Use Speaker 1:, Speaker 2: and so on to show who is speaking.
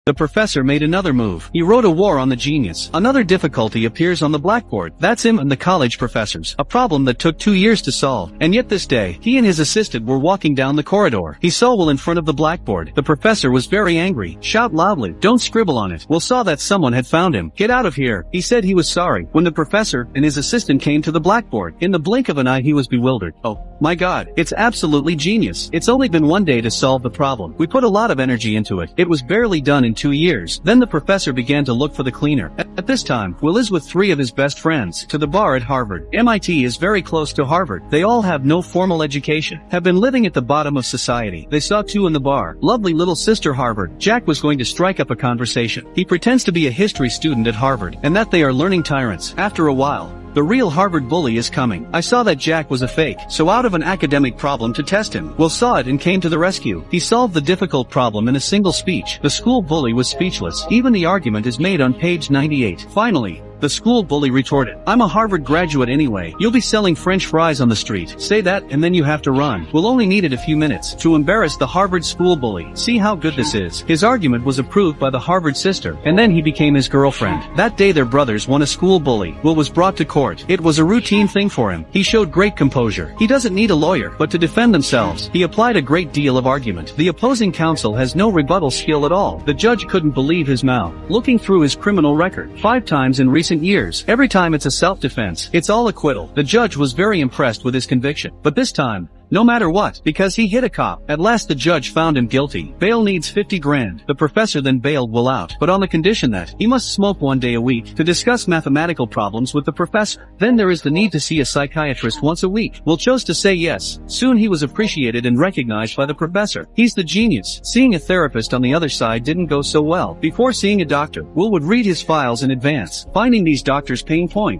Speaker 1: The professor made another move. He wrote a war on the genius. Another difficulty appears on the blackboard. That's him and the college professors. A problem that took 2 years to solve. And yet this day, he and his assistant were walking down the corridor. He saw Will in front of the blackboard. The professor was very angry. Shout loudly. Don't scribble on it. Will saw that someone had found him. Get out of here. He said he was sorry. When the professor and his assistant came to the blackboard, in the blink of an eye he was bewildered. Oh, my God. It's absolutely genius. It's only been 1 day to solve the problem. We put a lot of energy into it. It was barely done in 2 years. Then the professor began to look for the cleaner. At this time, Will is with 3 of his best friends to the bar at Harvard. MIT is very close to Harvard. They all have no formal education, have been living at the bottom of society. They saw 2 in the bar. Lovely little sister Harvard. Jack was going to strike up a conversation. He pretends to be a history student at Harvard, and that they are learning tyrants. After a while, the real Harvard bully is coming. I saw that Jack was a fake, so out of an academic problem to test him, Will saw it and came to the rescue. He solved the difficult problem in a single speech. The school bully was speechless. Even the argument is made on page 98. Finally, the school bully retorted, I'm a Harvard graduate anyway. You'll be selling French fries on the street. Say that and then you have to run. Will only needed a few minutes to embarrass the Harvard school bully. See how good this is. His argument was approved by the Harvard sister, and then he became his girlfriend. That day their brothers won a school bully. Will was brought to court. It was a routine thing for him. He showed great composure. He doesn't need a lawyer, but to defend themselves, he applied a great deal of argument. The opposing counsel has no rebuttal skill at all. The judge couldn't believe his mouth. Looking through his criminal record, 5 times in recent years. Every time it's a self-defense. It's all acquittal. The judge was very impressed with his conviction. But this time, no matter what, because he hit a cop. At last the judge found him guilty. Bail needs 50 grand. The professor then bailed Will out, but on the condition that he must smoke 1 day a week to discuss mathematical problems with the professor. Then there is the need to see a psychiatrist once a week. Will chose to say yes. Soon he was appreciated and recognized by the professor. He's the genius. Seeing a therapist on the other side didn't go so well. Before seeing a doctor, Will would read his files in advance, finding these doctors' pain points.